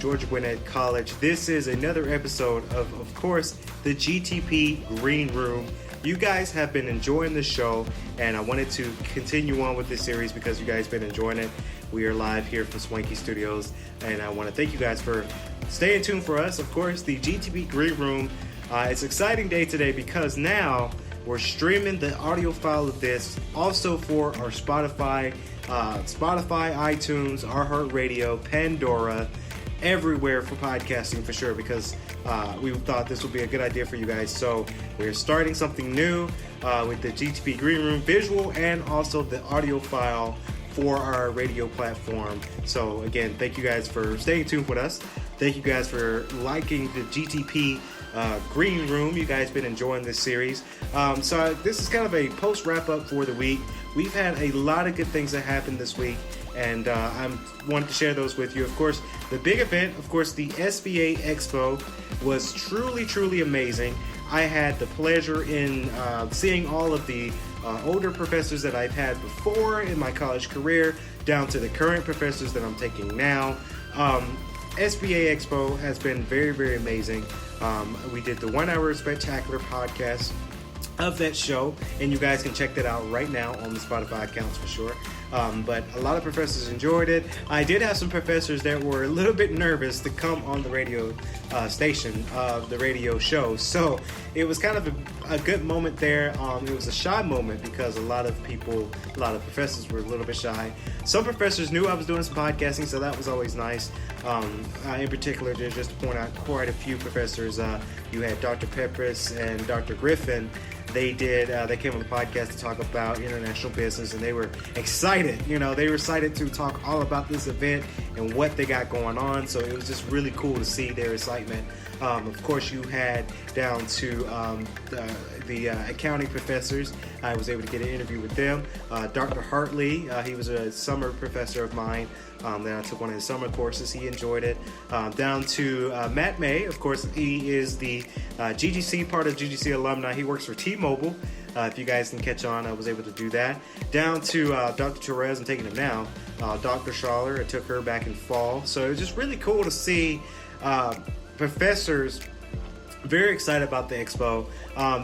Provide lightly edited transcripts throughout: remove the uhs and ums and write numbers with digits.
Georgia Gwinnett College. This is another episode of course, the GTP Green Room. You guys have been enjoying the show, and I wanted to continue on with this series because you guys have been enjoying it. We are live here from Swanky Studios, and I want to thank you guys for staying tuned for us. Of course, the GTP Green Room. It's an exciting day today because now we're streaming the audio file of this also for our Spotify, iTunes, iHeart Radio, Pandora, everywhere for podcasting for sure, because we thought this would be a good idea for you guys. So we're starting something new with the GTP Green Room visual and also the audio file for our radio platform. So again, thank you guys for staying tuned with us. Thank you guys for liking the GTP Green Room. You guys been enjoying this series. So this is kind of a post wrap up for the week. We've had a lot of good things that happened this week, and I wanted to share those with you. Of course, the big event, of course, the SBA Expo was truly amazing. I had the pleasure in seeing all of the older professors that I've had before in my college career, down to the current professors that I'm taking now. SBA Expo has been very amazing. We did the 1 hour spectacular podcast of that show, and you guys can check that out right now on the Spotify accounts for sure. But a lot of professors enjoyed it. I did have some professors that were a little bit nervous to come on the radio station of the radio show. So it was kind of a good moment there. It was a shy moment because a lot of professors were a little bit shy. Some professors knew I was doing some podcasting, so that was always nice. In particular, just to point out quite a few professors. You had Dr. Peppers and Dr. Griffin. They came on the podcast to talk about international business, and they were excited. They were excited to talk all about this event and what they got going on. So it was just really cool to see their excitement. Of course, you had down to the accounting professors. I was able to get an interview with them. Dr. Hartley, he was a summer professor of mine. Then I took one of his summer courses. He enjoyed it. Down to Matt May. Of course, he is the GGC, part of GGC alumni. He works for T-Mobile. If you guys can catch on, I was able to do that. Down to Dr. Torres, I'm taking him now. Dr. Schaller, I took her back in fall. So it was just really cool to see professors very excited about the expo.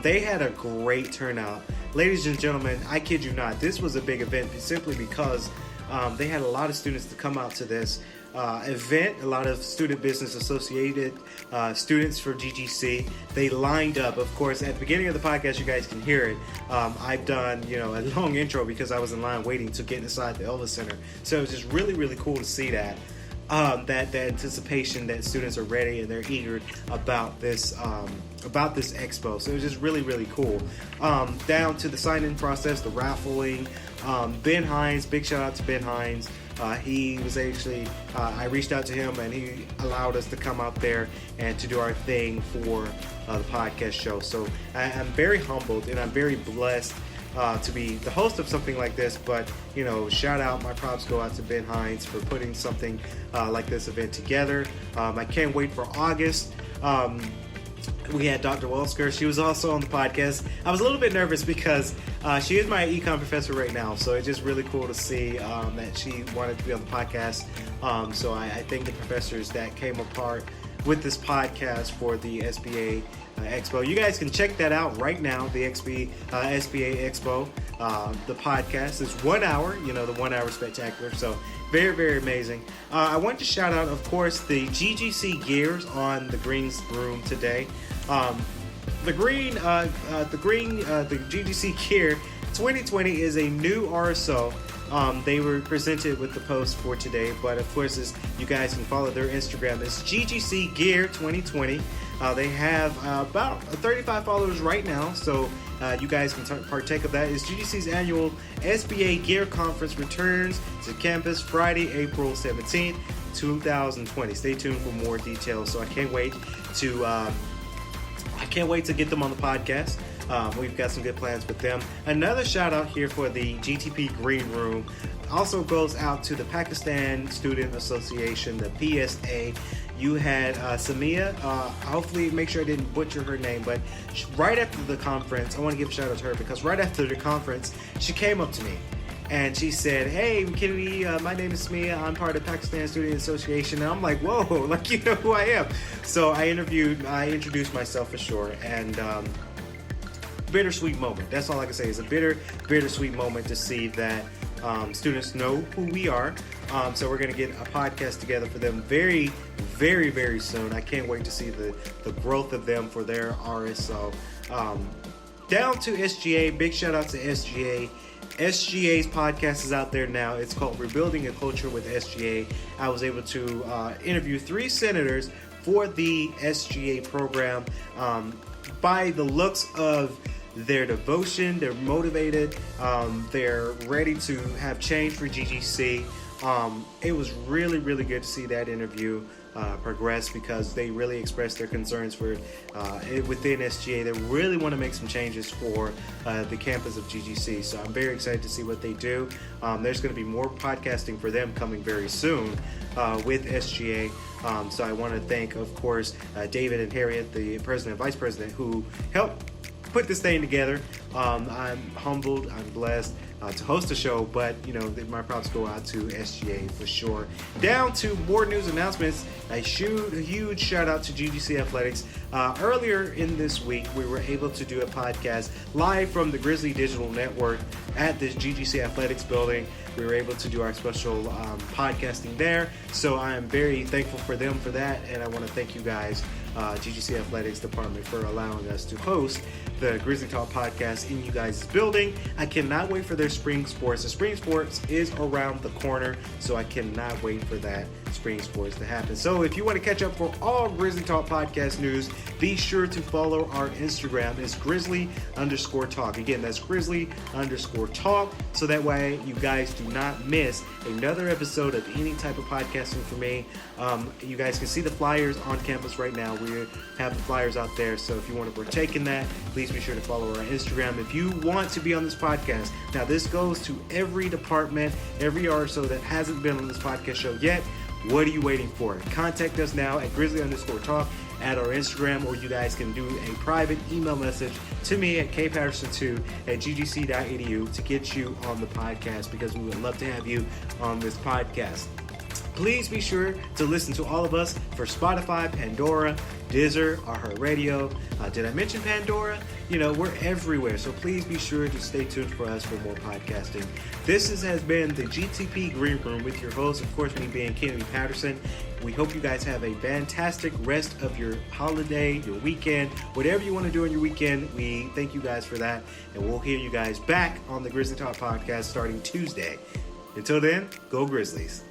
They had a great turnout. Ladies and gentlemen, I kid you not, this was a big event simply because they had a lot of students to come out to this event, a lot of student business associated students for GGC. They lined up. Of course, at the beginning of the podcast, you guys can hear it. I've done a long intro because I was in line waiting to get inside the Elvis Center. So it was just really cool to see that. That anticipation that students are ready and they're eager about this expo. So it was just really cool. Down to the sign-in process, the raffling. Ben Hines, big shout out to Ben Hines. He was actually, I reached out to him and he allowed us to come out there and to do our thing for the podcast show. So I'm very humbled and I'm very blessed to be the host of something like this, but shout out, my props go out to Ben Hines for putting something like this event together. I can't wait for August. We had Dr. Welsker. She was also on the podcast. I was a little bit nervous because she is my econ professor right now, so it's just really cool to see that she wanted to be on the podcast. So I thank the professors that came apart with this podcast for the SBA Expo. You guys can check that out right now, the SBA Expo. The podcast is 1 hour, the 1 hour spectacular. So very amazing. I want to shout out, of course, the GGC Gears on the Green Room today. The GGC Gear 2020 is a new RSO. They were presented with the post for today, but of course, as you guys can follow their Instagram, it's GGC Gear 2020. They have about 35 followers right now, so you guys can partake of that. It's GGC's annual SBA Gear Conference returns to campus Friday, April 17th, 2020. Stay tuned for more details. So I can't wait to get them on the podcast. We've got some good plans with them. Another shout out here for the GTP Green Room also goes out to the Pakistan Student Association, the PSA. You had Samia, hopefully make sure I didn't butcher her name, but right after the conference, I want to give a shout out to her because right after the conference, she came up to me and she said, "Hey, Kennedy, my name is Smia. I'm part of Pakistan Student Association." And I'm like, "Whoa, like you know who I am." So I introduced myself for sure, and bittersweet moment. That's all I can say. It's a bittersweet moment to see that students know who we are. So we're going to get a podcast together for them very, very, very soon. I can't wait to see the growth of them for their RSO. Down to SGA. Big shout out to SGA. SGA's podcast is out there now. It's called Rebuilding a Culture with SGA. I was able to interview 3 senators for the SGA program. By the looks of their devotion, they're motivated, they're ready to have change for GGC. It was really, really good to see that interview progress, because they really expressed their concerns for within SGA. They really want to make some changes for the campus of GGC. So I'm very excited to see what they do. There's going to be more podcasting for them coming very soon with SGA. So I want to thank, of course, David and Harriet, the president and vice president, who helped put this thing together. I'm humbled, I'm blessed to host the show, but you know, my props go out to SGA for sure. Down to more news announcements. A huge shout out to GGC Athletics. Earlier in this week, we were able to do a podcast live from the Grizzly Digital Network at the GGC Athletics building. We were able to do our special podcasting there, so I am very thankful for them for that, and I want to thank you guys, GGC Athletics Department, for allowing us to host the Grizzly Talk podcast in you guys' building. I cannot wait for their spring sports. The spring sports is around the corner, so I cannot wait for that spring sports to happen. So if you want to catch up for all Grizzly Talk podcast news, be sure to follow our Instagram. It's Grizzly_Talk. Again, that's Grizzly_Talk, so that way you guys do not miss another episode of any type of podcasting for me. You guys can see the flyers on campus right now. We have the flyers out there, so if you want to partake in that, please be sure to follow our Instagram. If you want to be on this podcast, now this goes to every department, every RSO that hasn't been on this podcast show yet. What are you waiting for? Contact us now at Grizzly_Talk at our Instagram, or you guys can do a private email message to me at kpatterson2@ggc.edu to get you on the podcast, because we would love to have you on this podcast. Please be sure to listen to all of us for Spotify, Pandora, Deezer, iHeart Radio. Did I mention Pandora? You know, we're everywhere, so please be sure to stay tuned for us for more podcasting. This has been the GTP Green Room with your host, of course, me being Kennedy Patterson. We hope you guys have a fantastic rest of your holiday, your weekend, whatever you want to do on your weekend. We thank you guys for that, and we'll hear you guys back on the Grizzly Talk podcast starting Tuesday. Until then, go Grizzlies.